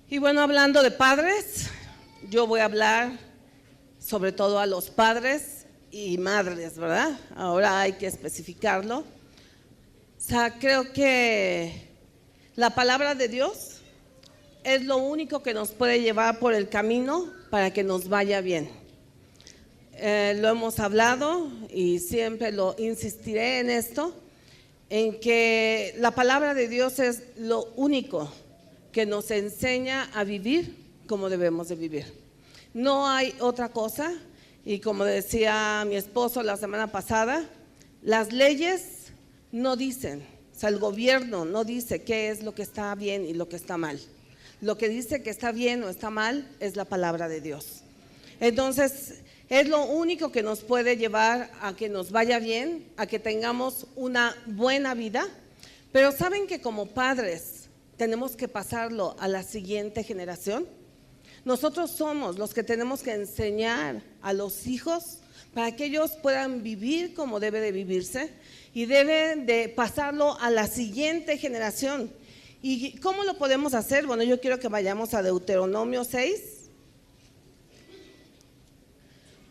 Y bueno, hablando de padres, yo voy a hablar sobre todo a los padres y madres, ¿verdad? Ahora hay que especificarlo. O sea, creo que la palabra de Dios es lo único que nos puede llevar por el camino para que nos vaya bien. Lo hemos hablado y siempre lo insistiré en esto, en que la palabra de Dios es lo único que nos enseña a vivir como debemos de vivir. No hay otra cosa, y como decía mi esposo la semana pasada, las leyes no dicen, o sea, el gobierno no dice qué es lo que está bien y lo que está mal. Lo que dice que está bien o está mal es la palabra de Dios. Entonces, es lo único que nos puede llevar a que nos vaya bien, a que tengamos una buena vida. Pero ¿saben que como padres tenemos que pasarlo a la siguiente generación? Nosotros somos los que tenemos que enseñar a los hijos para que ellos puedan vivir como debe de vivirse y deben de pasarlo a la siguiente generación. ¿Y cómo lo podemos hacer? Bueno, yo quiero que vayamos a Deuteronomio 6.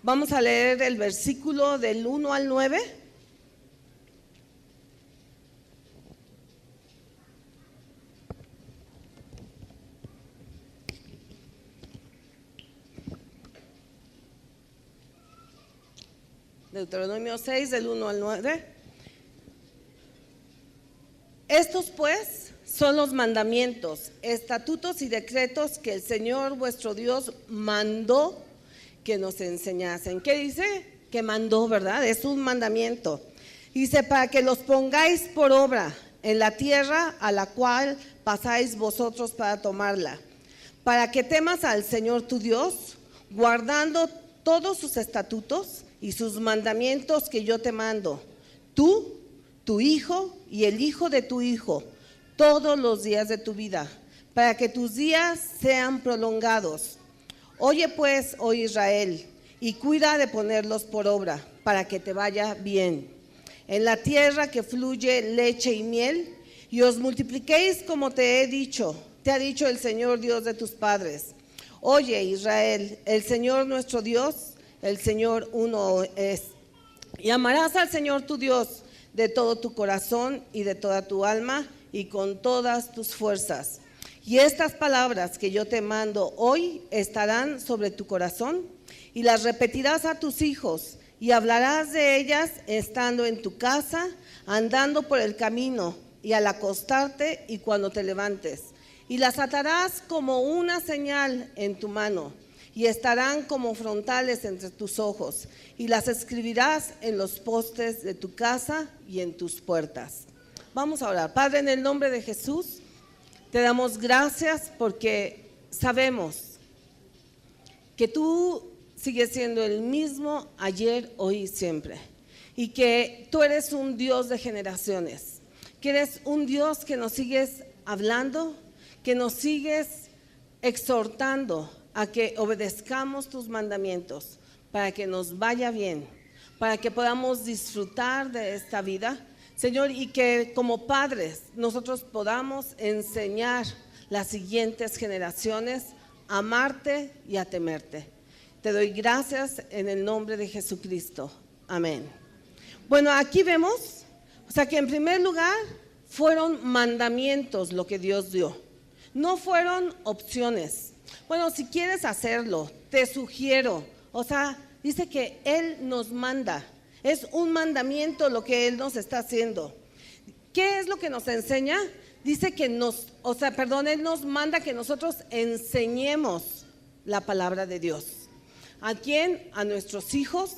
Vamos a leer el versículo del 1 al 9. Deuteronomio 6, del 1 al 9. Estos pues son los mandamientos, estatutos y decretos que el Señor vuestro Dios mandó que nos enseñasen. ¿Qué dice? Que mandó, ¿verdad? Es un mandamiento. Dice, para que los pongáis por obra en la tierra a la cual pasáis vosotros para tomarla, para que temas al Señor tu Dios, guardando todos sus estatutos y sus mandamientos que yo te mando, tú, tu hijo y el hijo de tu hijo, todos los días de tu vida, para que tus días sean prolongados. Oye pues, oh Israel, y cuida de ponerlos por obra, para que te vaya bien en la tierra que fluye leche y miel, y os multipliquéis como te ha dicho el Señor Dios de tus padres. Oye Israel, el Señor nuestro Dios, el Señor uno es. Y amarás al Señor tu Dios de todo tu corazón y de toda tu alma y con todas tus fuerzas. Y estas palabras que yo te mando hoy estarán sobre tu corazón y las repetirás a tus hijos y hablarás de ellas estando en tu casa, andando por el camino y al acostarte y cuando te levantes. Y las atarás como una señal en tu mano y estarán como frontales entre tus ojos y las escribirás en los postes de tu casa y en tus puertas. Vamos a orar. Padre, en el nombre de Jesús, te damos gracias porque sabemos que tú sigues siendo el mismo ayer, hoy y siempre. Y que tú eres un Dios de generaciones, que eres un Dios que nos sigues hablando, que nos sigues exhortando a que obedezcamos tus mandamientos para que nos vaya bien, para que podamos disfrutar de esta vida, Señor, y que como padres nosotros podamos enseñar las siguientes generaciones a amarte y a temerte. Te doy gracias en el nombre de Jesucristo. Amén. Bueno, aquí vemos, o sea que en primer lugar fueron mandamientos lo que Dios dio, no fueron opciones. Bueno, si quieres hacerlo, te sugiero, o sea, dice que Él nos manda. Es un mandamiento lo que Él nos está haciendo. ¿Qué es lo que nos enseña? Dice que Él nos manda que nosotros enseñemos la palabra de Dios. ¿A quién? A nuestros hijos,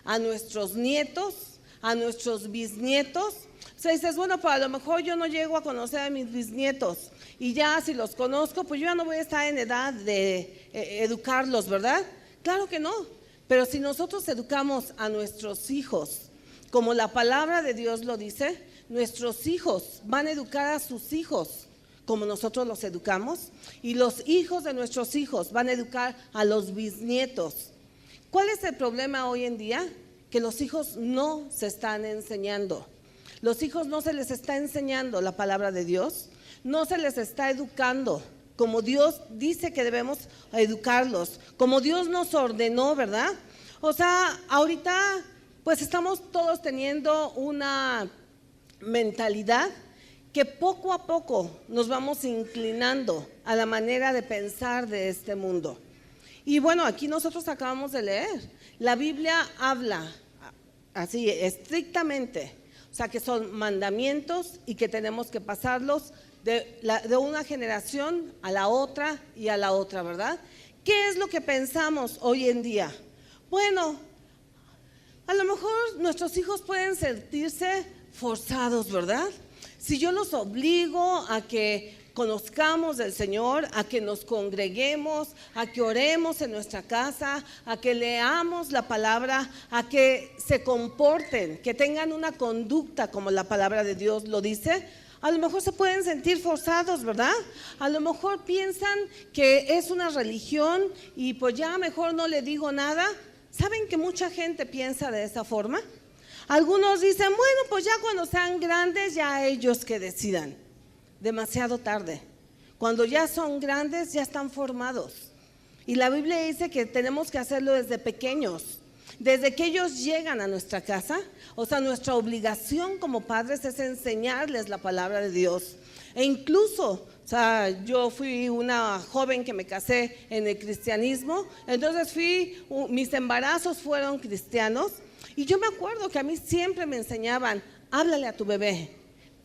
a nuestros nietos, a nuestros bisnietos. O sea, dices, bueno, pues a lo mejor yo no llego a conocer a mis bisnietos y ya si los conozco, pues yo ya no voy a estar en edad de educarlos, ¿verdad? Claro que no. Pero si nosotros educamos a nuestros hijos, como la palabra de Dios lo dice, nuestros hijos van a educar a sus hijos como nosotros los educamos, y los hijos de nuestros hijos van a educar a los bisnietos. ¿Cuál es el problema hoy en día? Que los hijos no se están enseñando. Los hijos no se les está enseñando la palabra de Dios, no se les está educando como Dios dice que debemos educarlos, como Dios nos ordenó, ¿verdad? O sea, ahorita pues estamos todos teniendo una mentalidad que poco a poco nos vamos inclinando a la manera de pensar de este mundo. Y bueno, aquí nosotros acabamos de leer, la Biblia habla así estrictamente, o sea que son mandamientos y que tenemos que pasarlos de una generación a la otra y a la otra, ¿verdad? ¿Qué es lo que pensamos hoy en día? Bueno, a lo mejor nuestros hijos pueden sentirse forzados, ¿verdad? Si yo los obligo a que conozcamos del Señor, a que nos congreguemos, a que oremos en nuestra casa, a que leamos la palabra, a que se comporten, que tengan una conducta como la palabra de Dios lo dice, a lo mejor se pueden sentir forzados, ¿verdad? A lo mejor piensan que es una religión y pues ya mejor no le digo nada. ¿Saben que mucha gente piensa de esa forma? Algunos dicen, bueno, pues ya cuando sean grandes, ya ellos que decidan. Demasiado tarde. Cuando ya son grandes, ya están formados. Y la Biblia dice que tenemos que hacerlo desde pequeños. Desde que ellos llegan a nuestra casa, o sea, nuestra obligación como padres es enseñarles la palabra de Dios. E incluso, o sea, yo fui una joven que me casé en el cristianismo, entonces mis embarazos fueron cristianos. Y yo me acuerdo que a mí siempre me enseñaban, háblale a tu bebé,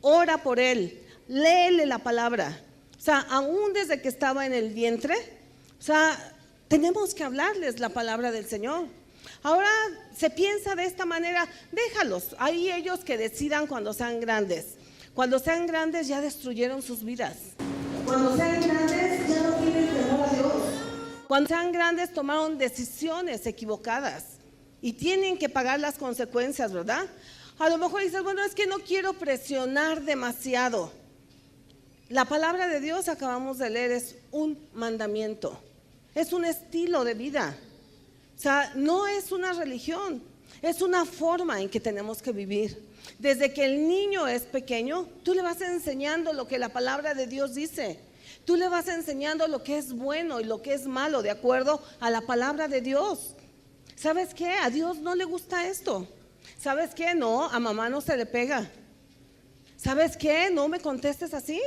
ora por él, léele la palabra. O sea, aún desde que estaba en el vientre, o sea, tenemos que hablarles la palabra del Señor. Ahora se piensa de esta manera, déjalos, ahí ellos que decidan cuando sean grandes. Cuando sean grandes ya destruyeron sus vidas. Cuando sean grandes ya no tienen temor a Dios. Cuando sean grandes tomaron decisiones equivocadas y tienen que pagar las consecuencias, ¿verdad? A lo mejor dices, bueno, es que no quiero presionar demasiado. La palabra de Dios, acabamos de leer, es un mandamiento, es un estilo de vida. O sea, no es una religión, es una forma en que tenemos que vivir. Desde que el niño es pequeño, tú le vas enseñando lo que la palabra de Dios dice. Tú le vas enseñando lo que es bueno y lo que es malo, de acuerdo a la palabra de Dios. ¿Sabes qué? A Dios no le gusta esto. ¿Sabes qué? No, a mamá no se le pega. ¿Sabes qué? No me contestes así,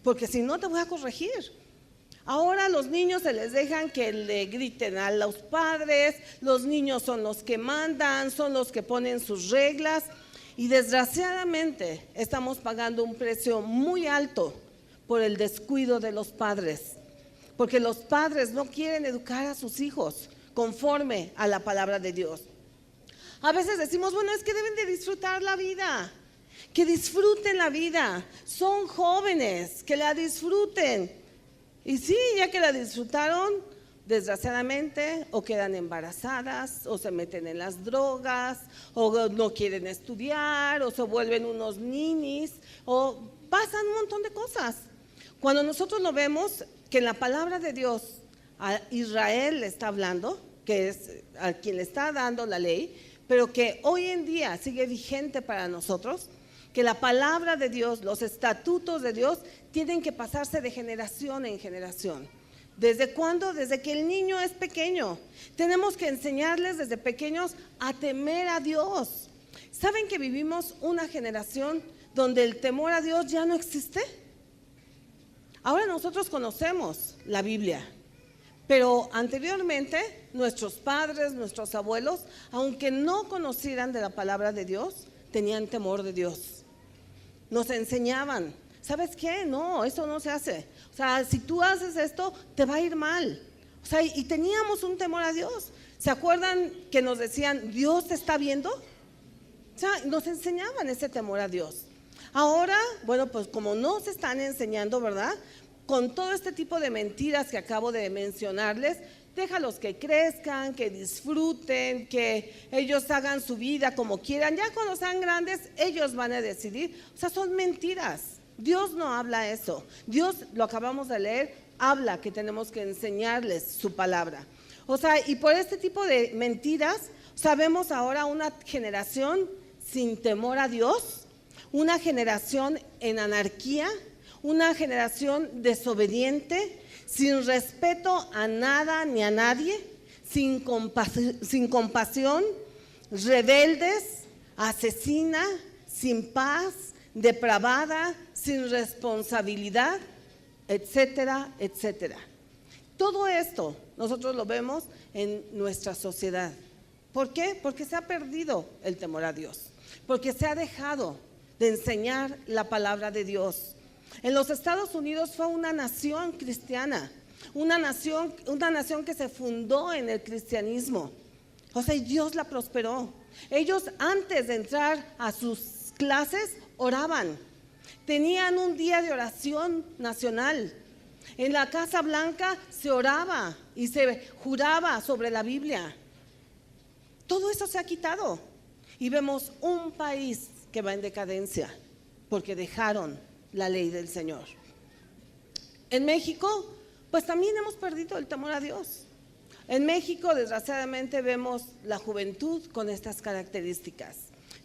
porque si no te voy a corregir. Ahora a los niños se les dejan que le griten a los padres, los niños son los que mandan, son los que ponen sus reglas y desgraciadamente estamos pagando un precio muy alto por el descuido de los padres, porque los padres no quieren educar a sus hijos conforme a la palabra de Dios. A veces decimos, bueno, es que deben de disfrutar la vida, que disfruten la vida, son jóvenes, que la disfruten. Y sí, ya que la disfrutaron, desgraciadamente, o quedan embarazadas, o se meten en las drogas, o no quieren estudiar, o se vuelven unos ninis, o pasan un montón de cosas. Cuando nosotros lo vemos, que en la palabra de Dios a Israel le está hablando, que es a quien le está dando la ley, pero que hoy en día sigue vigente para nosotros, que la palabra de Dios, los estatutos de Dios tienen que pasarse de generación en generación. ¿Desde cuándo? Desde que el niño es pequeño. Tenemos que enseñarles desde pequeños a temer a Dios. ¿Saben que vivimos una generación donde el temor a Dios ya no existe? Ahora nosotros conocemos la Biblia, pero anteriormente nuestros padres, nuestros abuelos, aunque no conocieran de la palabra de Dios, tenían temor de Dios. Nos enseñaban, ¿sabes qué? No, eso no se hace. O sea, si tú haces esto, te va a ir mal. O sea, y teníamos un temor a Dios. ¿Se acuerdan que nos decían, Dios te está viendo? O sea, nos enseñaban ese temor a Dios. Ahora, bueno, pues como no se están enseñando, ¿verdad? Con todo este tipo de mentiras que acabo de mencionarles, déjalos que crezcan, que disfruten, que ellos hagan su vida como quieran. Ya cuando sean grandes, ellos van a decidir. O sea, son mentiras. Dios no habla eso. Dios, lo acabamos de leer, habla que tenemos que enseñarles su palabra. O sea, y por este tipo de mentiras, sabemos ahora una generación sin temor a Dios, una generación en anarquía, una generación desobediente, sin respeto a nada ni a nadie, sin compasión, rebeldes, asesina, sin paz, depravada, sin responsabilidad, etcétera, etcétera. Todo esto nosotros lo vemos en nuestra sociedad. ¿Por qué? Porque se ha perdido el temor a Dios, porque se ha dejado de enseñar la palabra de Dios. En los Estados Unidos fue una nación cristiana, una nación que se fundó en el cristianismo. O sea, Dios la prosperó. Ellos, antes de entrar a sus clases, oraban. Tenían un día de oración nacional. En la Casa Blanca se oraba y se juraba sobre la Biblia. Todo eso se ha quitado y vemos un país que va en decadencia porque dejaron la ley del Señor. En México, pues también hemos perdido el temor a Dios. En México, desgraciadamente, vemos la juventud con estas características: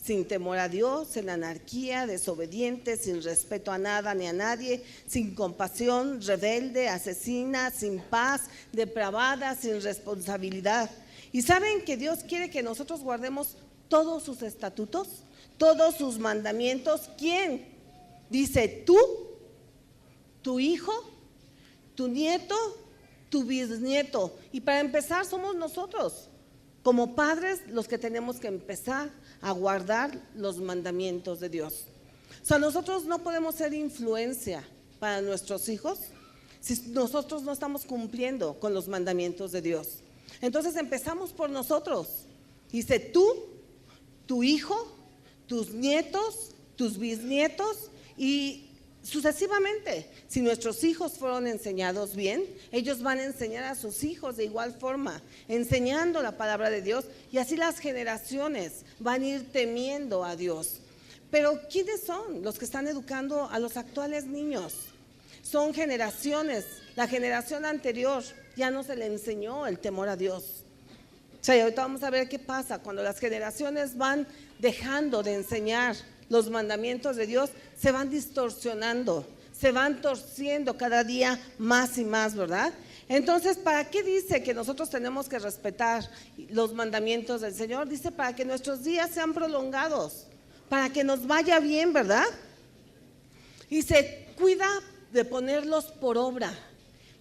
sin temor a Dios, en anarquía, desobediente, sin respeto a nada ni a nadie, sin compasión, rebelde, asesina, sin paz, depravada, sin responsabilidad. ¿Y saben que Dios quiere que nosotros guardemos todos sus estatutos, todos sus mandamientos? ¿Quién? Dice: tú, tu hijo, tu nieto, tu bisnieto. Y para empezar somos nosotros, como padres, los que tenemos que empezar a guardar los mandamientos de Dios. O sea, nosotros no podemos ser influencia para nuestros hijos si nosotros no estamos cumpliendo con los mandamientos de Dios. Entonces empezamos por nosotros. Dice: tú, tu hijo, tus nietos, tus bisnietos, y sucesivamente. Si nuestros hijos fueron enseñados bien, ellos van a enseñar a sus hijos de igual forma, enseñando la palabra de Dios, y así las generaciones van a ir temiendo a Dios. Pero ¿quiénes son los que están educando a los actuales niños? Son generaciones. La generación anterior ya no se le enseñó el temor a Dios. O sea, ahorita vamos a ver qué pasa cuando las generaciones van dejando de enseñar los mandamientos de Dios, se van distorsionando, se van torciendo cada día más y más, ¿verdad? Entonces, ¿para qué dice que nosotros tenemos que respetar los mandamientos del Señor? Dice: para que nuestros días sean prolongados, para que nos vaya bien, ¿verdad? Dice: cuida de ponerlos por obra.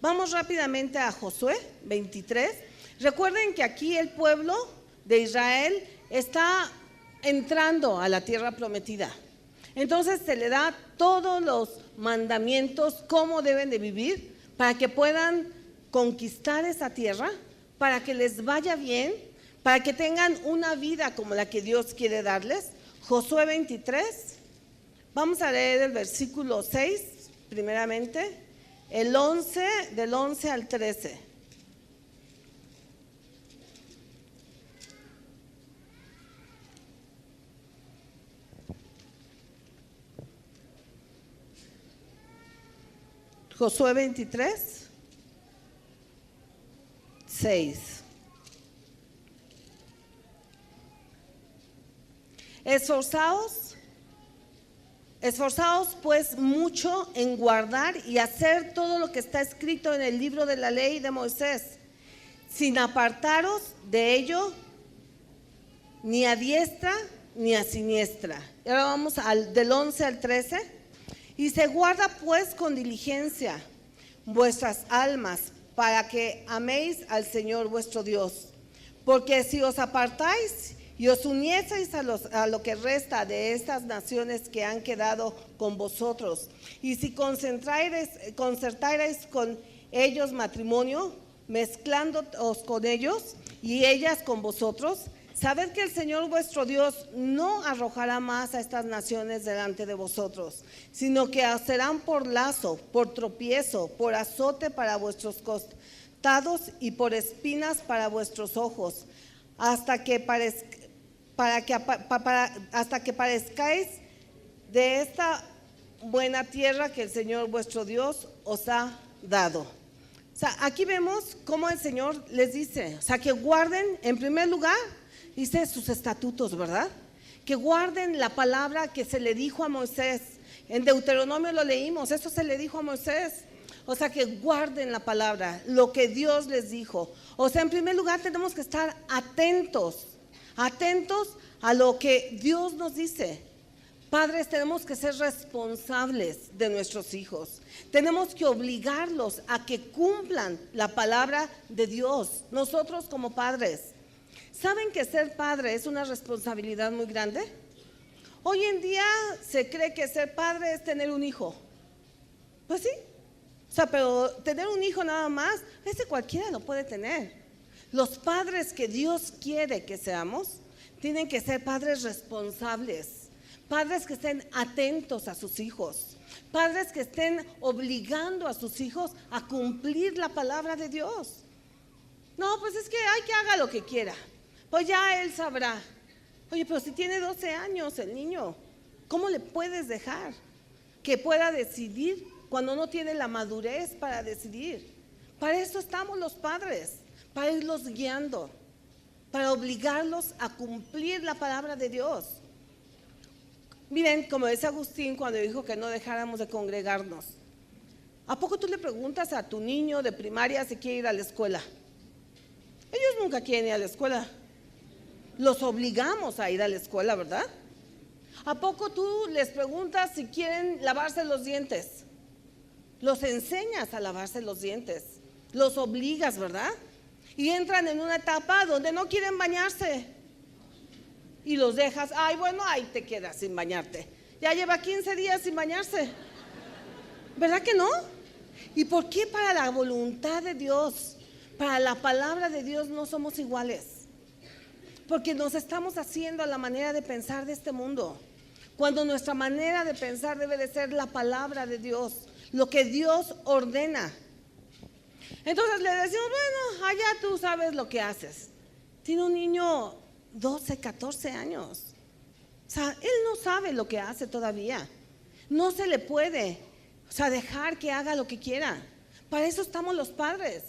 Vamos rápidamente a Josué 23. Recuerden que aquí el pueblo de Israel está entrando a la tierra prometida. Entonces se le da todos los mandamientos, cómo deben de vivir para que puedan conquistar esa tierra, para que les vaya bien, para que tengan una vida como la que Dios quiere darles. Josué 23, vamos a leer el versículo 6 primeramente, el 11, del 11 al 13. Josué 23, 6. Esforzaos pues mucho en guardar y hacer todo lo que está escrito en el libro de la ley de Moisés, sin apartaros de ello ni a diestra ni a siniestra. Y ahora vamos del 11 al 13. Y se guarda pues con diligencia vuestras almas, para que améis al Señor vuestro Dios. Porque si os apartáis y os unieseis a lo que resta de estas naciones que han quedado con vosotros, y si concertarais con ellos matrimonio, mezclándoos con ellos y ellas con vosotros, sabed que el Señor vuestro Dios no arrojará más a estas naciones delante de vosotros, sino que os serán por lazo, por tropiezo, por azote para vuestros costados y por espinas para vuestros ojos, hasta que parezcáis de esta buena tierra que el Señor vuestro Dios os ha dado. O sea, aquí vemos cómo el Señor les dice, o sea, que guarden en primer lugar, dice, sus estatutos, ¿verdad? Que guarden la palabra que se le dijo a Moisés, En Deuteronomio lo leímos, eso se le dijo a Moisés. O sea, que guarden la palabra, lo que Dios les dijo. O sea, en primer lugar tenemos que estar atentos a lo que Dios nos dice. Padres, tenemos que ser responsables de nuestros hijos. Tenemos que obligarlos a que cumplan la palabra de Dios. Nosotros como padres, ¿saben que ser padre es una responsabilidad muy grande? Hoy en día se cree que ser padre es tener un hijo. Pues sí. O sea, pero tener un hijo nada más, ese cualquiera lo puede tener. Los padres que Dios quiere que seamos, tienen que ser padres responsables, padres que estén atentos a sus hijos, padres que estén obligando a sus hijos a cumplir la palabra de Dios. No, pues es que hay que haga lo que quiera, pues ya él sabrá. Oye, pero si tiene 12 años el niño, ¿cómo le puedes dejar que pueda decidir cuando no tiene la madurez para decidir? Para eso estamos los padres, para irlos guiando, para obligarlos a cumplir la palabra de Dios. Miren, como dice Agustín cuando dijo que no dejáramos de congregarnos, ¿a poco tú le preguntas a tu niño de primaria si quiere ir a la escuela? Ellos nunca quieren ir a la escuela. Los obligamos a ir a la escuela, ¿verdad? ¿A poco tú les preguntas si quieren lavarse los dientes? Los enseñas a lavarse los dientes, los obligas, ¿verdad? Y entran en una etapa donde no quieren bañarse y los dejas, ay, bueno, ahí te quedas sin bañarte. Ya lleva 15 días sin bañarse, ¿verdad que no? ¿Y por qué para la voluntad de Dios, para la palabra de Dios no somos iguales? Porque nos estamos haciendo a la manera de pensar de este mundo, cuando nuestra manera de pensar debe de ser la palabra de Dios, lo que Dios ordena. Entonces le decimos, bueno, allá tú sabes lo que haces. Tiene un niño 12, 14 años. O sea, él no sabe lo que hace todavía. No se le puede, o sea, dejar que haga lo que quiera. Para eso estamos los padres.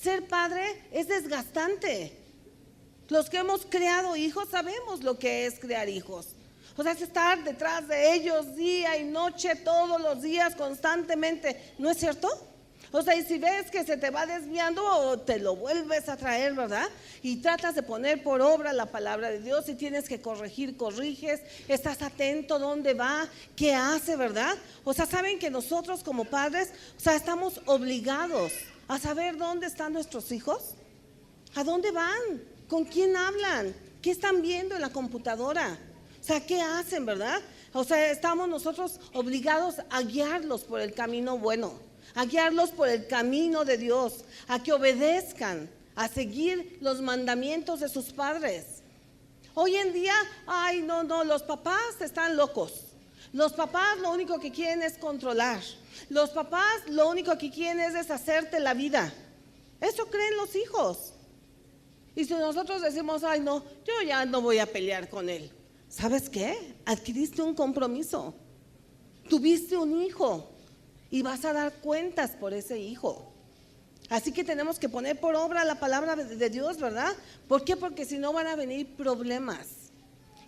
Ser padre es desgastante. Los que hemos creado hijos sabemos lo que es crear hijos. O sea, es estar detrás de ellos día y noche, todos los días, constantemente. ¿No es cierto? O sea, y si ves que se te va desviando, te lo vuelves a traer, ¿verdad? Y tratas de poner por obra la palabra de Dios. Si tienes que corregir, corriges. Estás atento dónde va, qué hace, ¿verdad? O sea, saben que nosotros como padres, o sea, estamos obligados a saber dónde están nuestros hijos, a dónde van, con quién hablan, qué están viendo en la computadora. O sea, ¿qué hacen, verdad? O sea, estamos nosotros obligados a guiarlos por el camino bueno, a guiarlos por el camino de Dios, a que obedezcan, a seguir los mandamientos de sus padres. Hoy en día, ay, no, los papás están locos. Los papás lo único que quieren es controlar. Los papás lo único que quieren es deshacerte la vida. Eso creen los hijos. Y si nosotros decimos, ay, no, yo ya no voy a pelear con él. ¿Sabes qué? Adquiriste un compromiso, tuviste un hijo y vas a dar cuentas por ese hijo. Así que tenemos que poner por obra la palabra de Dios, ¿verdad? ¿Por qué? Porque si no van a venir problemas.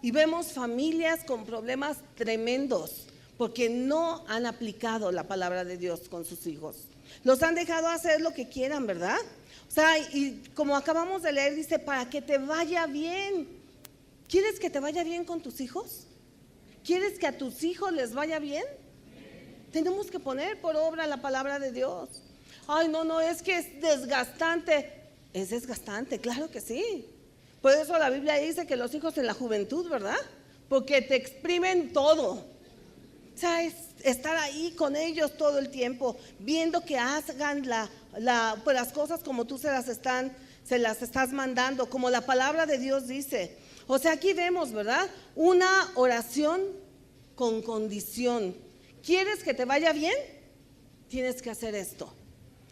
Y vemos familias con problemas tremendos porque no han aplicado la palabra de Dios con sus hijos. Los han dejado hacer lo que quieran, ¿verdad? O sea, y como acabamos de leer, dice, para que te vaya bien. ¿Quieres que te vaya bien con tus hijos? ¿Quieres que a tus hijos les vaya bien? Tenemos que poner por obra la palabra de Dios. Ay, no, es que es desgastante. Es desgastante, claro que sí. Por eso la Biblia dice que los hijos en la juventud, ¿verdad? Porque te exprimen todo. O sea, es estar ahí con ellos todo el tiempo, viendo que hagan pues las cosas como tú se las estás mandando, como la palabra de Dios dice. O sea, aquí vemos, ¿verdad? Una oración con condición. ¿Quieres que te vaya bien? Tienes que hacer esto.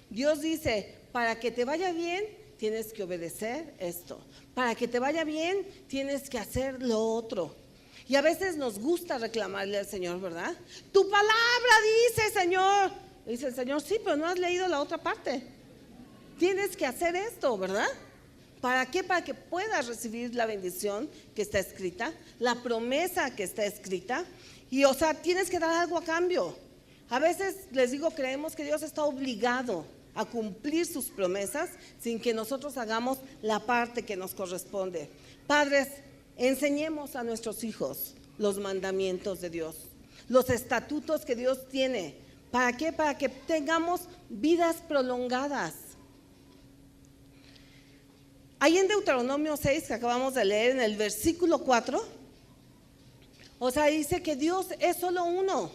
Dios dice, para que te vaya bien, tienes que obedecer esto. Para que te vaya bien, tienes que hacer lo otro. Y a veces nos gusta reclamarle al Señor, ¿verdad? Tu palabra dice, Señor. Dice el Señor, sí, pero no has leído la otra parte. Tienes que hacer esto, ¿verdad? ¿Para qué? Para que puedas recibir la bendición que está escrita, la promesa que está escrita. Y tienes que dar algo a cambio. A veces, les digo, creemos que Dios está obligado a cumplir sus promesas sin que nosotros hagamos la parte que nos corresponde. Padres, enseñemos a nuestros hijos los mandamientos de Dios, los estatutos que Dios tiene. ¿Para qué? Para que tengamos vidas prolongadas. Ahí en Deuteronomio 6, que acabamos de leer, en el versículo 4, dice que Dios es solo uno.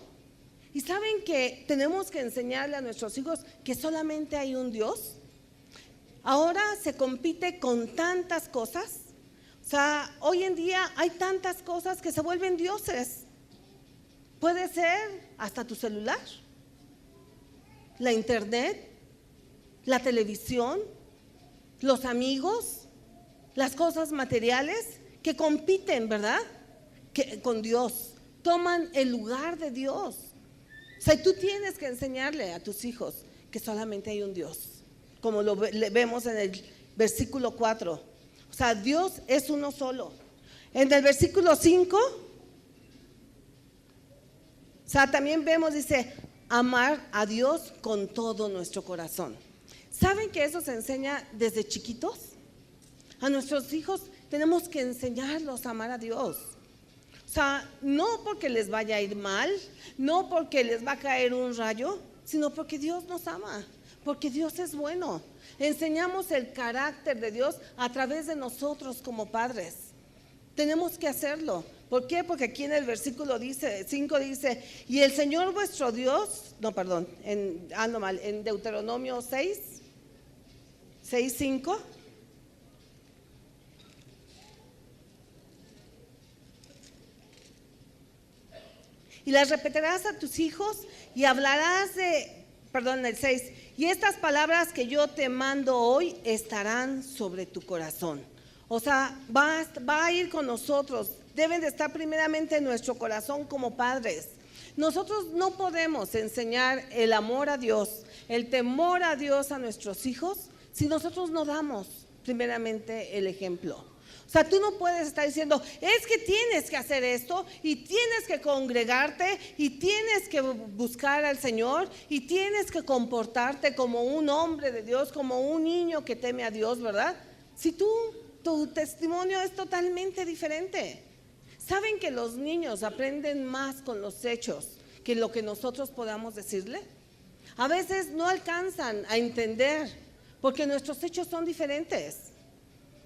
¿Y saben que tenemos que enseñarle a nuestros hijos que solamente hay un Dios? Ahora se compite con tantas cosas. Hoy en día hay tantas cosas que se vuelven dioses. Puede ser hasta tu celular, la internet, la televisión, los amigos, las cosas materiales que compiten, ¿verdad? Con Dios, toman el lugar de Dios. Tú tienes que enseñarle a tus hijos que solamente hay un Dios, como lo vemos en el versículo 4. Dios es uno solo. En el versículo 5, también vemos, dice, amar a Dios con todo nuestro corazón. ¿Saben que eso se enseña desde chiquitos? A nuestros hijos tenemos que enseñarlos a amar a Dios. No porque les vaya a ir mal, no porque les va a caer un rayo, sino porque Dios nos ama, porque Dios es bueno. Enseñamos el carácter de Dios a través de nosotros como padres. Tenemos que hacerlo. ¿Por qué? Porque aquí en el versículo 5 dice, y el Señor vuestro Dios, en Deuteronomio 6:5. Y las repetirás a tus hijos y hablarás el 6, y estas palabras que yo te mando hoy estarán sobre tu corazón. Va a ir con nosotros, deben de estar primeramente en nuestro corazón como padres. Nosotros no podemos enseñar el amor a Dios, el temor a Dios a nuestros hijos si nosotros no damos primeramente el ejemplo. Tú no puedes estar diciendo, es que tienes que hacer esto y tienes que congregarte y tienes que buscar al Señor y tienes que comportarte como un hombre de Dios, como un niño que teme a Dios, ¿verdad? Si tu testimonio es totalmente diferente. ¿Saben que los niños aprenden más con los hechos que lo que nosotros podamos decirle? A veces no alcanzan a entender porque nuestros hechos son diferentes.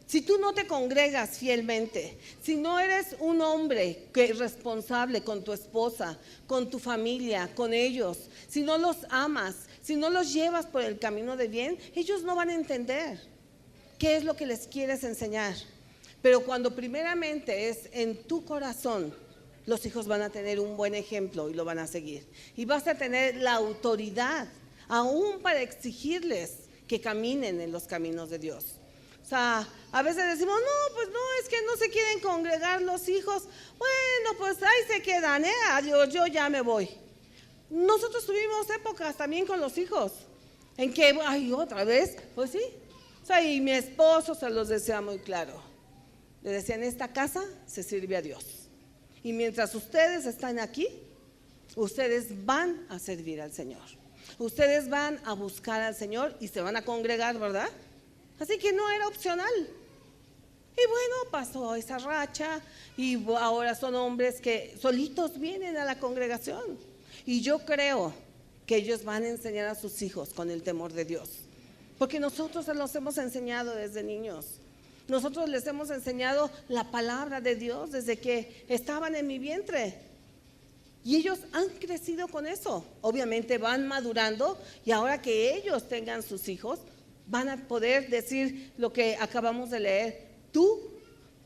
Si tú no te congregas fielmente, si no eres un hombre responsable con tu esposa, con tu familia, con ellos, si no los amas, si no los llevas por el camino de bien, ellos no van a entender qué es lo que les quieres enseñar. Pero cuando primeramente es en tu corazón, los hijos van a tener un buen ejemplo y lo van a seguir. Y vas a tener la autoridad aún para exigirles que caminen en los caminos de Dios. A veces decimos, no, pues no, es que no se quieren congregar los hijos. Bueno, pues ahí se quedan, adiós, yo ya me voy. Nosotros tuvimos épocas también con los hijos, en que, otra vez, pues sí. Y mi esposo se los decía muy claro. Le decía, en esta casa se sirve a Dios. Y mientras ustedes están aquí, ustedes van a servir al Señor. Ustedes van a buscar al Señor y se van a congregar, ¿verdad? Así que no era opcional. Y bueno, pasó esa racha y ahora son hombres que solitos vienen a la congregación. Y yo creo que ellos van a enseñar a sus hijos con el temor de Dios. Porque nosotros se los hemos enseñado desde niños. Nosotros les hemos enseñado la palabra de Dios desde que estaban en mi vientre. Y ellos han crecido con eso. Obviamente van madurando y ahora que ellos tengan sus hijos, van a poder decir lo que acabamos de leer, tú,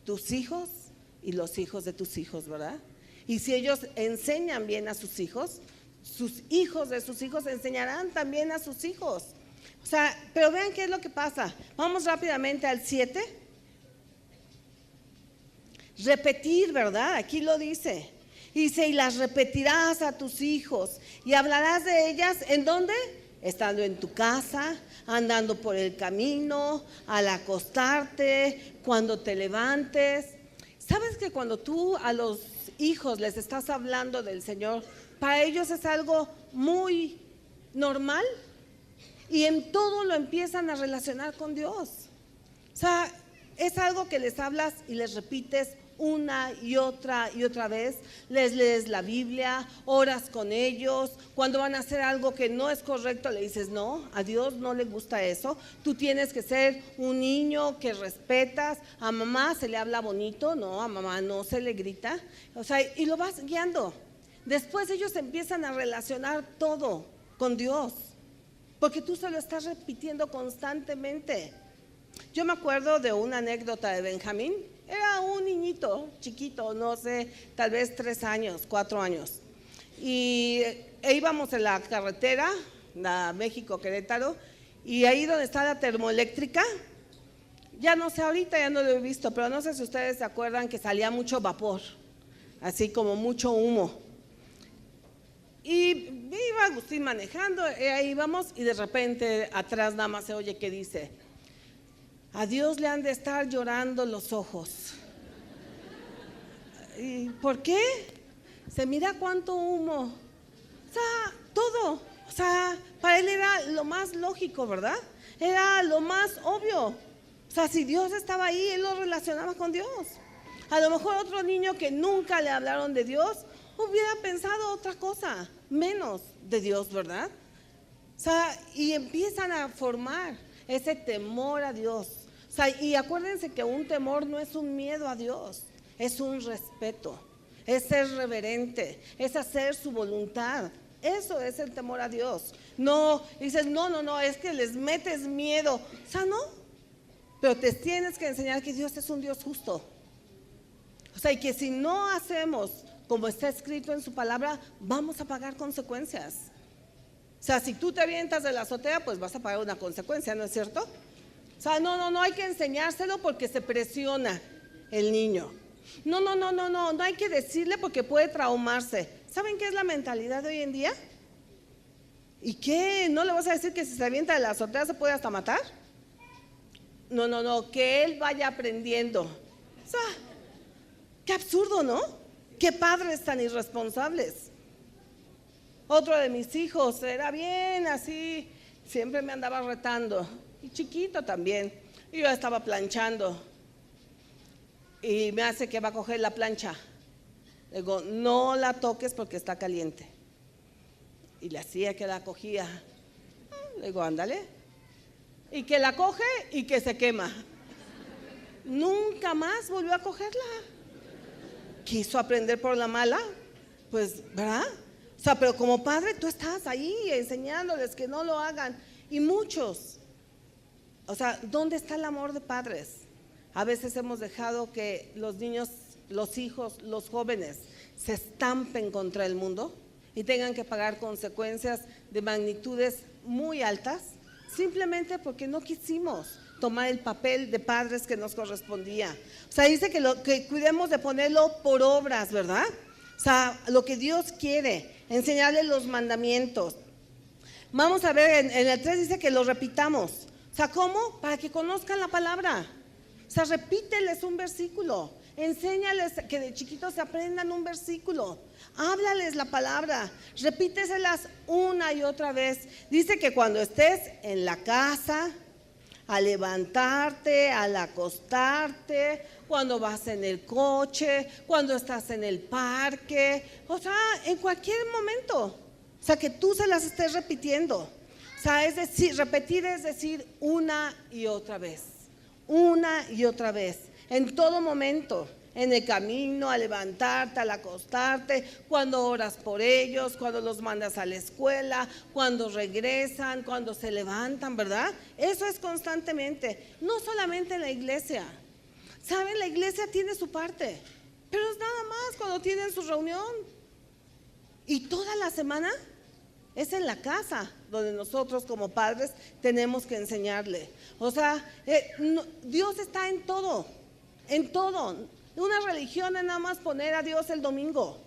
tus hijos y los hijos de tus hijos, ¿verdad? Y si ellos enseñan bien a sus hijos de sus hijos enseñarán también a sus hijos. Pero vean qué es lo que pasa. Vamos rápidamente al 7. Repetir, ¿verdad? Aquí lo dice. Dice, y las repetirás a tus hijos y hablarás de ellas, ¿en dónde? Estando en tu casa, andando por el camino, al acostarte, cuando te levantes. ¿Sabes que cuando tú a los hijos les estás hablando del Señor, para ellos es algo muy normal y en todo lo empiezan a relacionar con Dios. O sea, es algo que les hablas y les repites una y otra vez, les lees la Biblia, oras con ellos, cuando van a hacer algo que no es correcto le dices no, a Dios no le gusta eso, tú tienes que ser un niño que respetas, a mamá se le habla bonito, no, a mamá no se le grita, o sea, y lo vas guiando. Después ellos empiezan a relacionar todo con Dios, porque tú se lo estás repitiendo constantemente. Yo me acuerdo de una anécdota de Benjamín. Era un niñito chiquito, no sé, tal vez 3 años, 4 años. Y íbamos en la carretera, la México-Querétaro, y ahí donde está la termoeléctrica, ya no sé, ahorita ya no lo he visto, pero no sé si ustedes se acuerdan que salía mucho vapor, así como mucho humo. Y iba Agustín manejando, ahí íbamos, y de repente atrás nada más se oye que dice: a Dios le han de estar llorando los ojos. ¿Y por qué? Se mira cuánto humo. O sea, todo. O sea, para él era lo más lógico, ¿verdad? Era lo más obvio. O sea, si Dios estaba ahí, él lo relacionaba con Dios. A lo mejor otro niño que nunca le hablaron de Dios hubiera pensado otra cosa, menos de Dios, ¿verdad? O sea, y empiezan a formar ese temor a Dios. O sea, y acuérdense que un temor no es un miedo a Dios, es un respeto, es ser reverente, es hacer su voluntad. Eso es el temor a Dios. No dices, no, es que les metes miedo. O sea, no, pero te tienes que enseñar que Dios es un Dios justo. O sea, y que si no hacemos como está escrito en su palabra, vamos a pagar consecuencias. O sea, si tú te avientas de la azotea, pues vas a pagar una consecuencia, ¿no es cierto? O sea, no hay que enseñárselo porque se presiona el niño. No hay que decirle porque puede traumarse. ¿Saben qué es la mentalidad de hoy en día? ¿Y qué? ¿No le vas a decir que si se avienta de la azotea se puede hasta matar? No, que él vaya aprendiendo. O sea, qué absurdo, ¿no? Qué padres tan irresponsables. Otro de mis hijos era bien así, siempre me andaba retando. Y chiquito también. Y yo estaba planchando. Y me hace que va a coger la plancha. Le digo, no la toques porque está caliente. Y le hacía que la cogía. Le digo, ándale. Y que la coge y que se quema. Nunca más volvió a cogerla. Quiso aprender por la mala. Pues, ¿verdad? O sea, pero como padre tú estás ahí enseñándoles que no lo hagan. Y muchos. O sea, ¿dónde está el amor de padres? A veces hemos dejado que los niños, los hijos, los jóvenes se estampen contra el mundo y tengan que pagar consecuencias de magnitudes muy altas, simplemente porque no quisimos tomar el papel de padres que nos correspondía. O sea, dice que cuidemos de ponerlo por obras, ¿verdad? O sea, lo que Dios quiere, enseñarle los mandamientos. Vamos a ver, en el 3 dice que lo repitamos. O sea, ¿cómo? Para que conozcan la palabra. O sea, repíteles un versículo, enséñales que de chiquitos se aprendan un versículo, háblales la palabra, repíteselas una y otra vez. Dice que cuando estés en la casa, al levantarte, al acostarte, cuando vas en el coche, cuando estás en el parque, o sea, en cualquier momento, o sea, que tú se las estés repitiendo. O sea, es decir, repetir es decir una y otra vez. Una y otra vez, en todo momento, en el camino, al levantarte, al acostarte, cuando oras por ellos, cuando los mandas a la escuela, cuando regresan, cuando se levantan, ¿verdad? Eso es constantemente, no solamente en la iglesia. ¿Saben? La iglesia tiene su parte, pero es nada más cuando tienen su reunión. Y toda la semana es en la casa donde nosotros como padres tenemos que enseñarle. O sea, Dios está en todo, en todo. Una religión es nada más poner a Dios el domingo,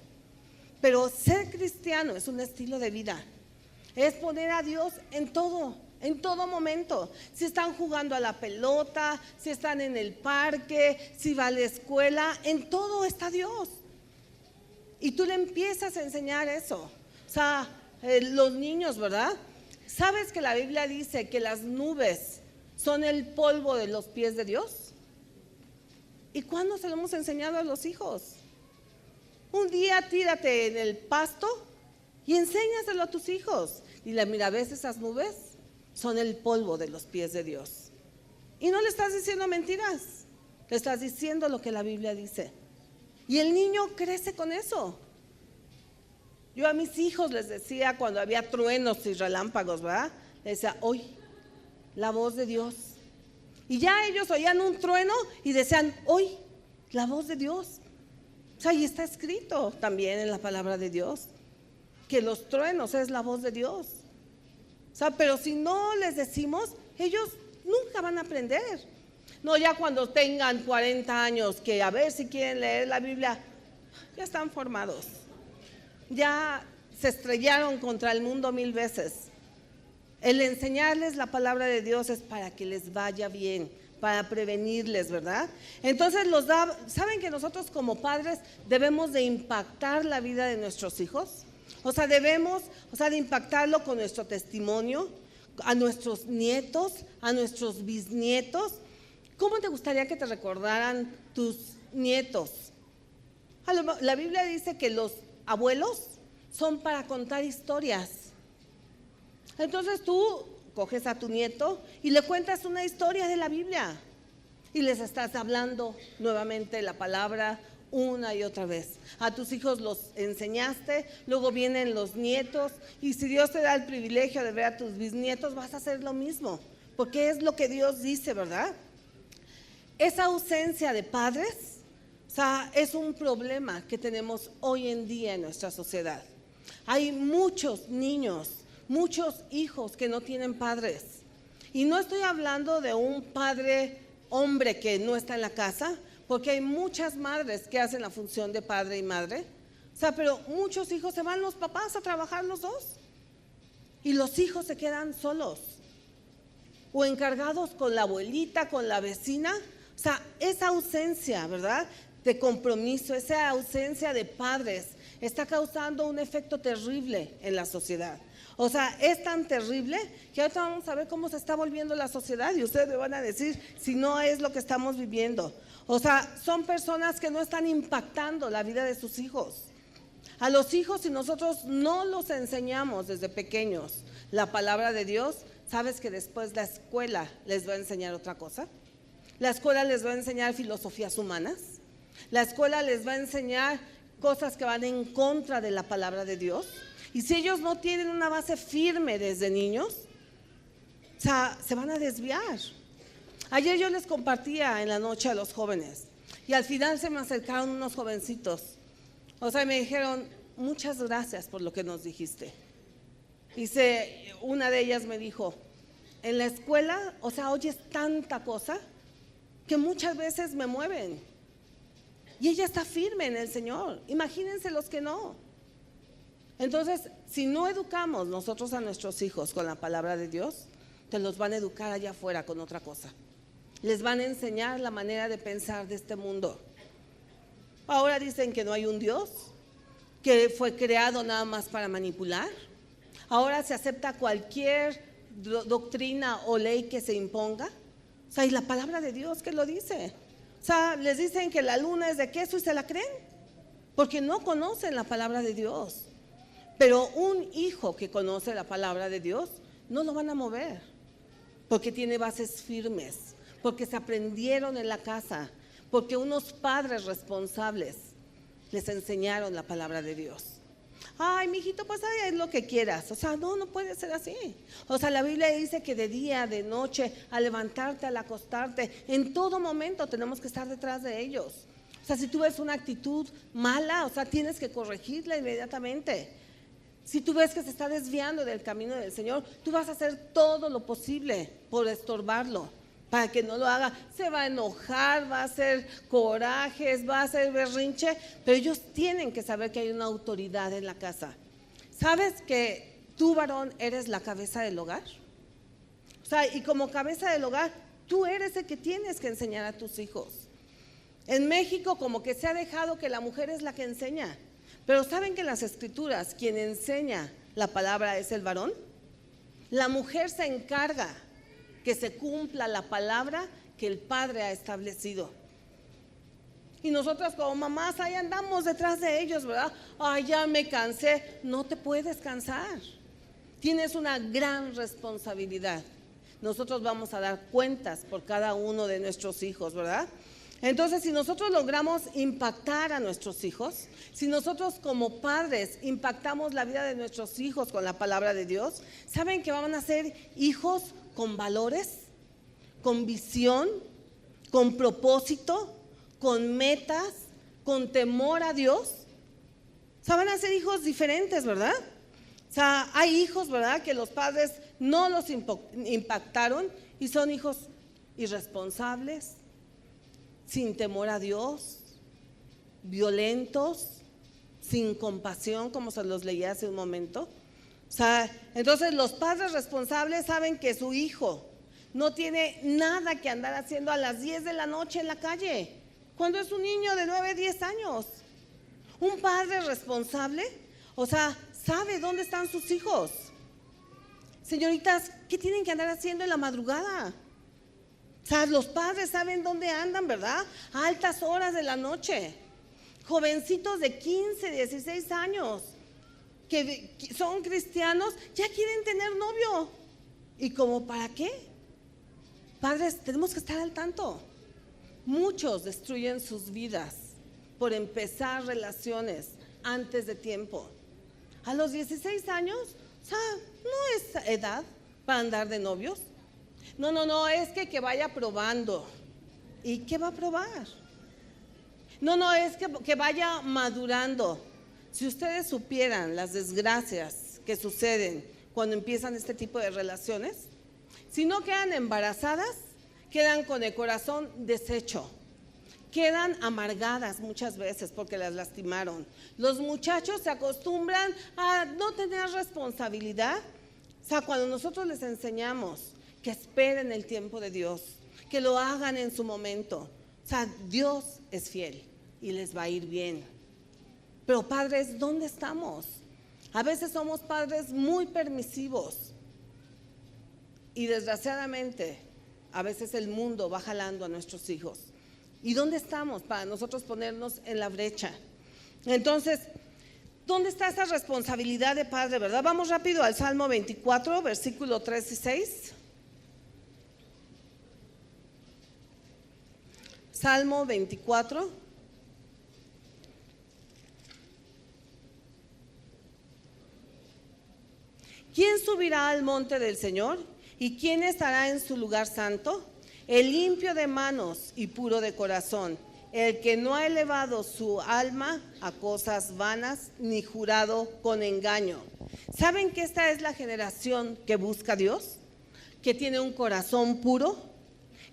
pero ser cristiano es un estilo de vida. Es poner a Dios en todo momento. Si están jugando a la pelota, si están en el parque, si va a la escuela, en todo está Dios. Y tú le empiezas a enseñar eso. O sea, los niños, ¿verdad? ¿Sabes que la Biblia dice que las nubes son el polvo de los pies de Dios? ¿Y cuándo se lo hemos enseñado a los hijos? Un día tírate en el pasto y enséñaselo a tus hijos. Dile, mira, ¿ves esas nubes? Son el polvo de los pies de Dios. Y no le estás diciendo mentiras, le estás diciendo lo que la Biblia dice. Y el niño crece con eso. Yo a mis hijos les decía cuando había truenos y relámpagos, ¿verdad? Les decía, oye, la voz de Dios. Y ya ellos oían un trueno y decían, oye, la voz de Dios. O sea, y está escrito también en la palabra de Dios que los truenos es la voz de Dios. O sea, pero si no les decimos, ellos nunca van a aprender. No, ya cuando tengan 40 años, que a ver si quieren leer la Biblia, ya están formados. Ya se estrellaron contra el mundo 1000 veces. El enseñarles la palabra de Dios es para que les vaya bien, para prevenirles, ¿verdad? Entonces ¿saben que nosotros como padres debemos de impactar la vida de nuestros hijos? O sea, debemos de impactarlo con nuestro testimonio, a nuestros nietos, a nuestros bisnietos. ¿Cómo te gustaría que te recordaran tus nietos? La Biblia dice que los abuelos son para contar historias. Entonces tú coges a tu nieto y le cuentas una historia de la Biblia y les estás hablando nuevamente la palabra una y otra vez. A tus hijos los enseñaste, luego vienen los nietos, y si Dios te da el privilegio de ver a tus bisnietos, vas a hacer lo mismo, porque es lo que Dios dice, ¿verdad? Esa ausencia de padres, o sea, es un problema que tenemos hoy en día en nuestra sociedad. Hay muchos niños, muchos hijos que no tienen padres. Y no estoy hablando de un padre hombre que no está en la casa, porque hay muchas madres que hacen la función de padre y madre. O sea, pero muchos hijos se van los papás a trabajar los dos. Y los hijos se quedan solos. O encargados con la abuelita, con la vecina. O sea, esa ausencia, ¿verdad?, de compromiso, esa ausencia de padres está causando un efecto terrible en la sociedad. O sea, es tan terrible que ahorita vamos a ver cómo se está volviendo la sociedad y ustedes me van a decir si no es lo que estamos viviendo. O sea, son personas que no están impactando la vida de sus hijos. A los hijos, si nosotros no los enseñamos desde pequeños la palabra de Dios, ¿sabes que después la escuela les va a enseñar otra cosa? La escuela les va a enseñar filosofías humanas. La escuela les va a enseñar cosas que van en contra de la palabra de Dios. Y si ellos no tienen una base firme desde niños, o sea, se van a desviar. Ayer yo les compartía en la noche a los jóvenes y al final se me acercaron unos jovencitos. O sea, me dijeron, muchas gracias por lo que nos dijiste. Una de ellas me dijo, en la escuela, o sea, oyes tanta cosa que muchas veces me mueven. Y ella está firme en el Señor. Imagínense los que no. Entonces, si no educamos nosotros a nuestros hijos con la palabra de Dios, te los van a educar allá afuera con otra cosa. Les van a enseñar la manera de pensar de este mundo. Ahora dicen que no hay un Dios, que fue creado nada más para manipular. Ahora se acepta cualquier doctrina o ley que se imponga. O sea, y la palabra de Dios, ¿qué lo dice? O sea, les dicen que la luna es de queso y se la creen, porque no conocen la palabra de Dios. Pero un hijo que conoce la palabra de Dios, no lo van a mover, porque tiene bases firmes, porque se aprendieron en la casa, porque unos padres responsables les enseñaron la palabra de Dios. Ay, mijito, pues haz lo que quieras. O sea, no puede ser así. O sea, la Biblia dice que de día, de noche, al levantarte, al acostarte, en todo momento tenemos que estar detrás de ellos. O sea, si tú ves una actitud mala, o sea, tienes que corregirla inmediatamente. Si tú ves que se está desviando del camino del Señor, tú vas a hacer todo lo posible por estorbarlo, para que no lo haga. Se va a enojar, va a hacer corajes, va a hacer berrinche, pero ellos tienen que saber que hay una autoridad en la casa. ¿Sabes que tú, varón, eres la cabeza del hogar? O sea, y como cabeza del hogar, tú eres el que tienes que enseñar a tus hijos. En México como que se ha dejado que la mujer es la que enseña, Pero ¿saben que en las Escrituras quien enseña la palabra es el varón? La mujer se encarga que se cumpla la palabra que el Padre ha establecido. Y nosotras como mamás ahí andamos detrás de ellos, ¿verdad? Ay, ya me cansé. No te puedes cansar. Tienes una gran responsabilidad. Nosotros vamos a dar cuentas por cada uno de nuestros hijos, ¿verdad? Entonces, si nosotros logramos impactar a nuestros hijos, si nosotros como padres impactamos la vida de nuestros hijos con la palabra de Dios, ¿saben que van a ser hijos con valores, con visión, con propósito, con metas, con temor a Dios? O sea, van a ser hijos diferentes, ¿verdad? O sea, hay hijos, ¿verdad?, que los padres no los impactaron y son hijos irresponsables, sin temor a Dios, violentos, sin compasión, como se los leí hace un momento. O sea, entonces los padres responsables saben que su hijo no tiene nada que andar haciendo a las 10 de la noche en la calle, cuando es un niño de 9, 10 años. Un padre responsable, o sea, sabe dónde están sus hijos. Señoritas, ¿qué tienen que andar haciendo en la madrugada? O sea, los padres saben dónde andan, ¿verdad? A altas horas de la noche. Jovencitos de 15, 16 años que son cristianos, ya quieren tener novio. ¿Y como para qué? Padres, tenemos que estar al tanto. Muchos destruyen sus vidas por empezar relaciones antes de tiempo. A los 16 años, o sea, no es edad para andar de novios. No, es que vaya probando. ¿Y qué va a probar? No, es que vaya madurando. Si ustedes supieran las desgracias que suceden cuando empiezan este tipo de relaciones, si no quedan embarazadas, quedan con el corazón deshecho, quedan amargadas muchas veces porque las lastimaron. Los muchachos se acostumbran a no tener responsabilidad. O sea, cuando nosotros les enseñamos que esperen el tiempo de Dios, que lo hagan en su momento, o sea, Dios es fiel y les va a ir bien. Pero padres, ¿dónde estamos? A veces somos padres muy permisivos y desgraciadamente a veces el mundo va jalando a nuestros hijos. ¿Y dónde estamos para nosotros ponernos en la brecha? Entonces, ¿dónde está esa responsabilidad de padre, verdad? Vamos rápido al Salmo 24, versículo 3 y 6. Salmo 24. ¿Quién subirá al monte del Señor? ¿Y quién estará en su lugar santo? El limpio de manos y puro de corazón, el que no ha elevado su alma a cosas vanas, ni jurado con engaño. ¿Saben que esta es la generación que busca a Dios? Que tiene un corazón puro,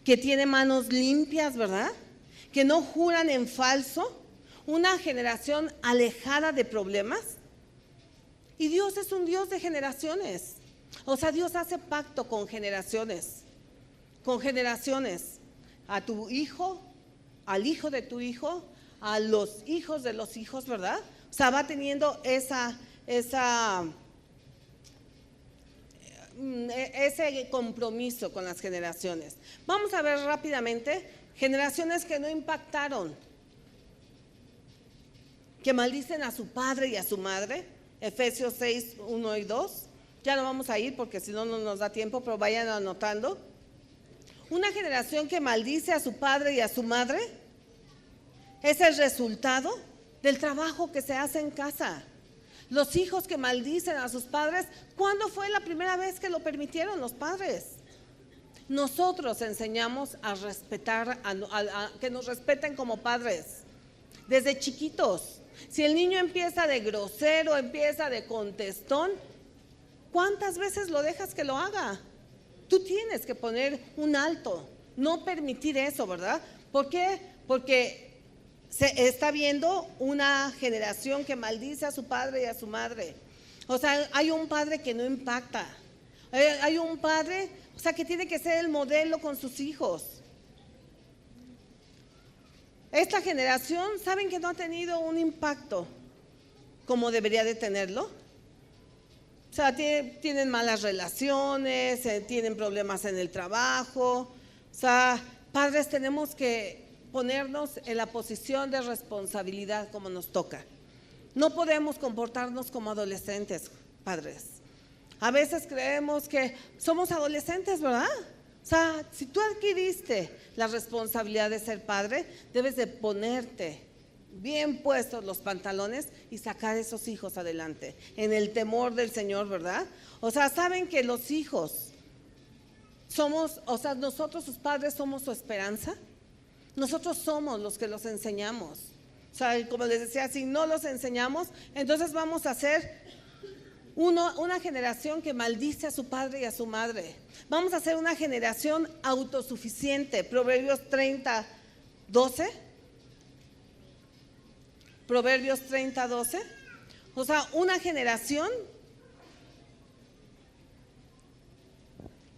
que tiene manos limpias, ¿verdad? Que no juran en falso. Una generación alejada de problemas. Y Dios es un Dios de generaciones. O sea, Dios hace pacto con generaciones. Con generaciones. A tu hijo, al hijo de tu hijo, a los hijos de los hijos, ¿verdad? O sea, va teniendo ese compromiso con las generaciones. Vamos a ver rápidamente generaciones que no impactaron, que maldicen a su padre y a su madre. Efesios 6, 1 y 2. Ya no vamos a ir porque si no, no nos da tiempo, pero vayan anotando. Una generación que maldice a su padre y a su madre es el resultado del trabajo que se hace en casa. Los hijos que maldicen a sus padres, ¿cuándo fue la primera vez que lo permitieron los padres? Nosotros enseñamos a respetar, a que nos respeten como padres, desde chiquitos. Si el niño empieza de grosero, empieza de contestón, ¿cuántas veces lo dejas que lo haga? Tú tienes que poner un alto, no permitir eso, ¿verdad? ¿Por qué? Porque se está viendo una generación que maldice a su padre y a su madre. O sea, hay un padre que no impacta. Hay un padre, o sea, que tiene que ser el modelo con sus hijos. Esta generación, ¿saben que no ha tenido un impacto como debería de tenerlo? O sea, tienen malas relaciones, tienen problemas en el trabajo. O sea, padres, tenemos que ponernos en la posición de responsabilidad como nos toca. No podemos comportarnos como adolescentes, padres. A veces creemos que somos adolescentes, ¿verdad? O sea, si tú adquiriste la responsabilidad de ser padre, debes de ponerte bien puestos los pantalones y sacar a esos hijos adelante, en el temor del Señor, ¿verdad? O sea, saben que los hijos somos, o sea, nosotros sus padres somos su esperanza. Nosotros somos los que los enseñamos. O sea, como les decía, si no los enseñamos, entonces vamos a ser una generación que maldice a su padre y a su madre. Vamos a ser una generación autosuficiente. Proverbios 30, 12. Proverbios 30, 12. O sea, una generación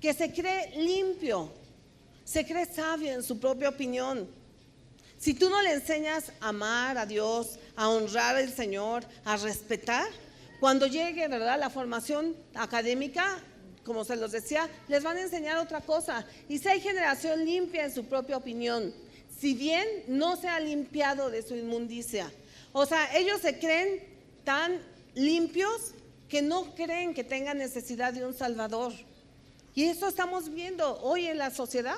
que se cree limpio, se cree sabio en su propia opinión. Si tú no le enseñas a amar a Dios, a honrar al Señor, a respetar, cuando llegue, ¿verdad?, la formación académica, como se los decía, les van a enseñar otra cosa. Y si hay generación limpia en su propia opinión, si bien no se ha limpiado de su inmundicia. O sea, ellos se creen tan limpios que no creen que tengan necesidad de un Salvador. Y eso estamos viendo hoy en la sociedad.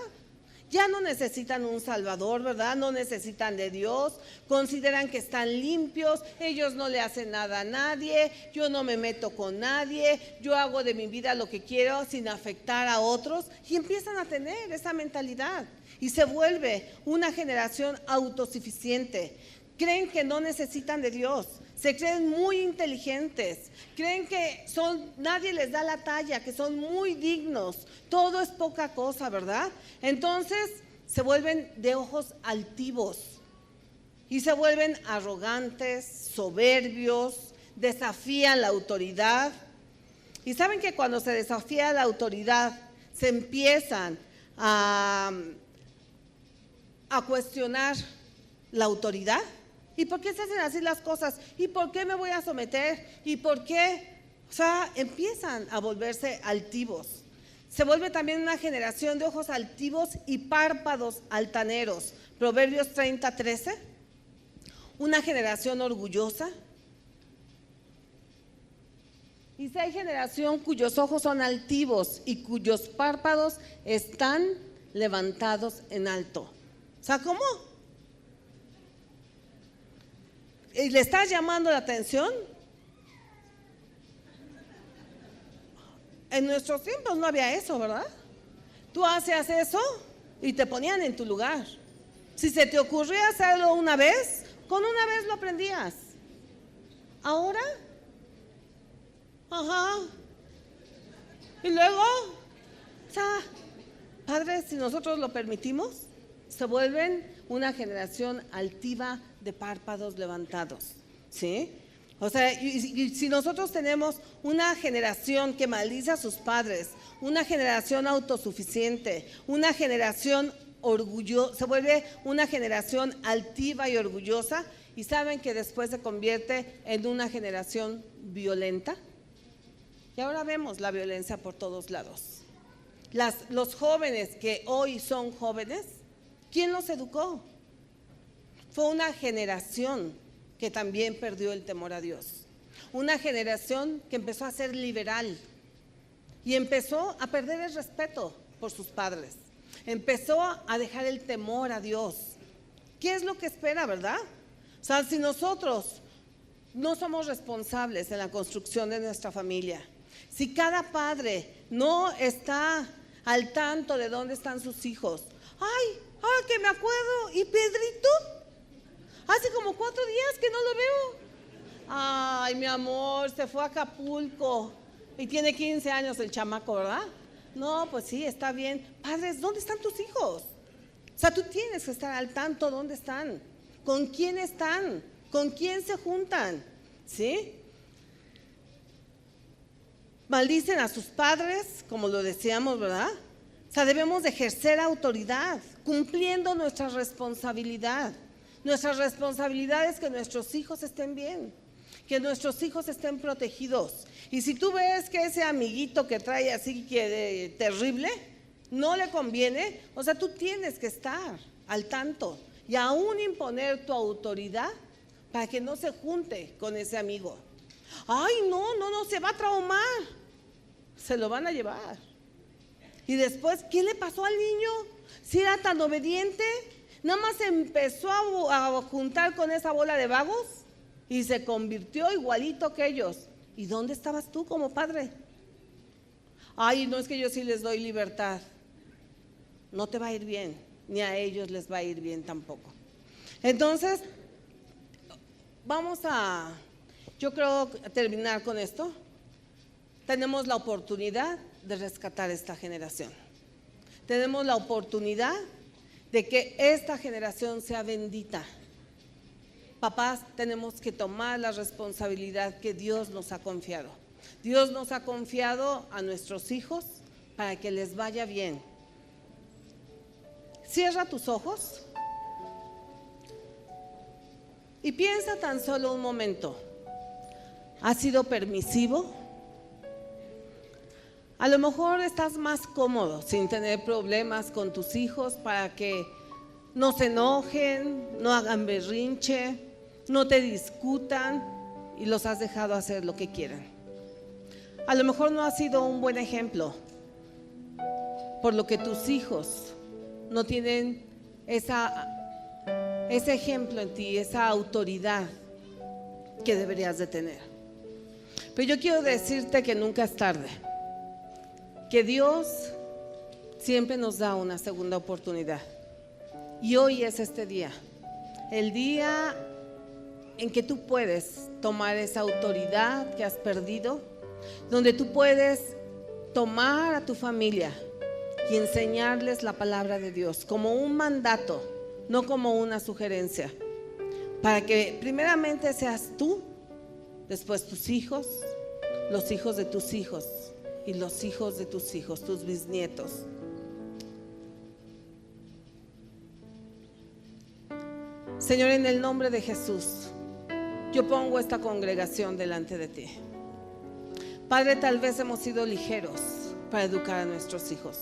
Ya no necesitan un Salvador, ¿verdad? No necesitan de Dios, consideran que están limpios, ellos no le hacen nada a nadie, yo no me meto con nadie, yo hago de mi vida lo que quiero sin afectar a otros, y empiezan a tener esa mentalidad y se vuelve una generación autosuficiente. Creen que no necesitan de Dios, se creen muy inteligentes, creen que nadie les da la talla, que son muy dignos, todo es poca cosa, ¿verdad? Entonces se vuelven de ojos altivos y se vuelven arrogantes, soberbios, desafían la autoridad. Y saben que cuando se desafía la autoridad, se empiezan a cuestionar la autoridad. ¿Y por qué se hacen así las cosas? ¿Y por qué me voy a someter? ¿Y por qué? O sea, empiezan a volverse altivos. Se vuelve también una generación de ojos altivos y párpados altaneros. Proverbios 30, 13. Una generación orgullosa. Y si hay generación cuyos ojos son altivos y cuyos párpados están levantados en alto. O sea, ¿cómo? ¿Y le estás llamando la atención? En nuestros tiempos no había eso, ¿verdad? Tú hacías eso y te ponían en tu lugar. Si se te ocurría hacerlo una vez, con una vez lo aprendías. Ahora, ajá. Y luego, o sea, padres, si nosotros lo permitimos, se vuelven una generación altiva de párpados levantados, ¿sí? O sea, y si nosotros tenemos una generación que maldice a sus padres, una generación autosuficiente, una generación orgullosa, se vuelve una generación altiva y orgullosa, y saben que después se convierte en una generación violenta. Y ahora vemos la violencia por todos lados. Los jóvenes que hoy son jóvenes, ¿quién los educó? Fue una generación que también perdió el temor a Dios. Una generación que empezó a ser liberal y empezó a perder el respeto por sus padres. Empezó a dejar el temor a Dios. ¿Qué es lo que espera, verdad? O sea, si nosotros no somos responsables en la construcción de nuestra familia, si cada padre no está al tanto de dónde están sus hijos, ay, ahora que me acuerdo, ¿y Pedrito? Hace como 4 días que no lo veo. Ay, mi amor, se fue a Acapulco y tiene 15 años el chamaco, ¿verdad? No, pues sí, está bien. Padres, ¿dónde están tus hijos? O sea, tú tienes que estar al tanto dónde están, con quién están, con quién se juntan, ¿sí? Maldicen a sus padres, como lo decíamos, ¿verdad? O sea, debemos de ejercer autoridad, cumpliendo nuestra responsabilidad. Nuestra responsabilidad es que nuestros hijos estén bien. que nuestros hijos estén protegidos. Y si tú ves que ese amiguito que trae así que terrible, no le conviene, o sea, tú tienes que estar al tanto y aún imponer tu autoridad para que no se junte con ese amigo. Ay, no, se va a traumar, se lo van a llevar. Y después, ¿qué le pasó al niño? Si era tan obediente, nada más empezó a juntar con esa bola de vagos y se convirtió igualito que ellos. ¿Y dónde estabas tú como padre? Ay, no, es que yo sí les doy libertad. No te va a ir bien, ni a ellos les va a ir bien tampoco. Entonces, yo creo, terminar con esto. Tenemos la oportunidad de rescatar esta generación. Tenemos la oportunidad de que esta generación sea bendita. Papás, tenemos que tomar la responsabilidad que Dios nos ha confiado. Dios nos ha confiado a nuestros hijos para que les vaya bien. Cierra tus ojos y piensa tan solo un momento. ¿Has sido permisivo? A lo mejor estás más cómodo sin tener problemas con tus hijos para que no se enojen, no hagan berrinche, no te discutan y los has dejado hacer lo que quieran. A lo mejor no has sido un buen ejemplo, por lo que tus hijos no tienen ese ejemplo en ti, esa autoridad que deberías de tener. Pero yo quiero decirte que nunca es tarde, que Dios siempre nos da una segunda oportunidad. Y hoy es este día, el día en que tú puedes tomar esa autoridad que has perdido, donde tú puedes tomar a tu familia y enseñarles la palabra de Dios como un mandato, no como una sugerencia, para que primeramente seas tú, después tus hijos, los hijos de tus hijos y los hijos de tus hijos, tus bisnietos. Señor, en el nombre de Jesús, yo pongo esta congregación delante de ti. Padre, tal vez hemos sido ligeros para educar a nuestros hijos.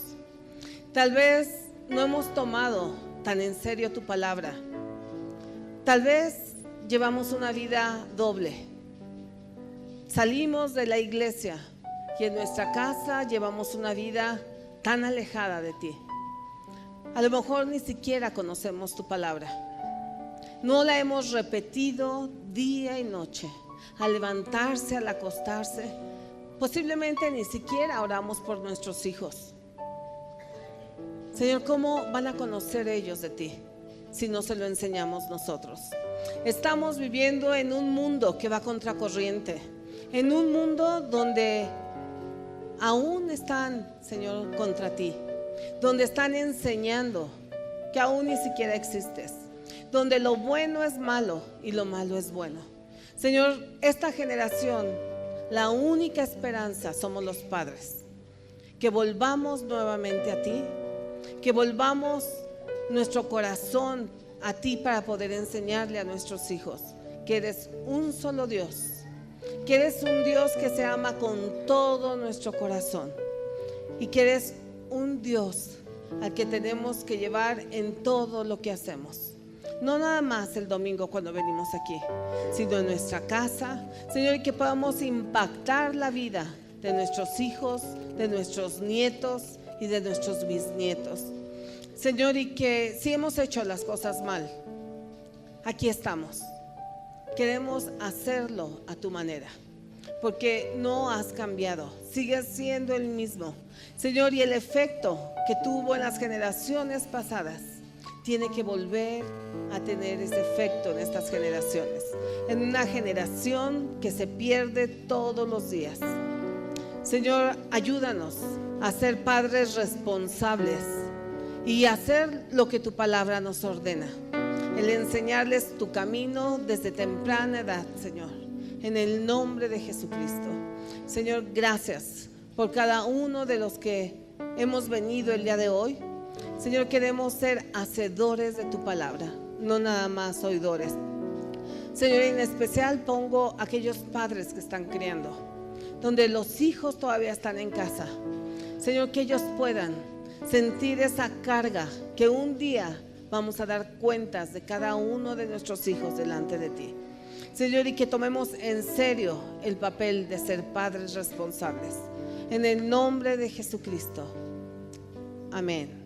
Tal vez no hemos tomado tan en serio tu palabra. Tal vez llevamos una vida doble. Salimos de la iglesia y en nuestra casa llevamos una vida tan alejada de ti. A lo mejor ni siquiera conocemos tu palabra. No la hemos repetido día y noche, al levantarse, al acostarse. Posiblemente ni siquiera oramos por nuestros hijos. Señor, ¿cómo van a conocer ellos de ti si no se lo enseñamos nosotros? Estamos viviendo en un mundo que va contracorriente, en un mundo donde aún están, Señor, contra ti, donde están enseñando que aún ni siquiera existes, donde lo bueno es malo y lo malo es bueno. Señor, esta generación, la única esperanza somos los padres. Que volvamos nuevamente a ti, que volvamos nuestro corazón a ti para poder enseñarle a nuestros hijos que eres un solo Dios, que eres un Dios que se ama con todo nuestro corazón y que eres un Dios al que tenemos que llevar en todo lo que hacemos. No nada más el domingo cuando venimos aquí, sino en nuestra casa, Señor, y que podamos impactar la vida de nuestros hijos, de nuestros nietos y de nuestros bisnietos. Señor, y que si hemos hecho las cosas mal, aquí estamos. Queremos hacerlo a tu manera, porque no has cambiado, sigues siendo el mismo. Señor, y el efecto que tuvo en las generaciones pasadas tiene que volver a tener ese efecto en estas generaciones, en una generación que se pierde todos los días. Señor, ayúdanos a ser padres responsables y hacer lo que tu palabra nos ordena, el enseñarles tu camino desde temprana edad, Señor, en el nombre de Jesucristo. Señor, gracias por cada uno de los que hemos venido el día de hoy. Señor, queremos ser hacedores de tu palabra, no nada más oidores. Señor, en especial pongo a aquellos padres que están criando, donde los hijos todavía están en casa. Señor, que ellos puedan sentir esa carga, que un día vamos a dar cuentas de cada uno de nuestros hijos delante de ti. Señor, y que tomemos en serio el papel de ser padres responsables. En el nombre de Jesucristo. Amén.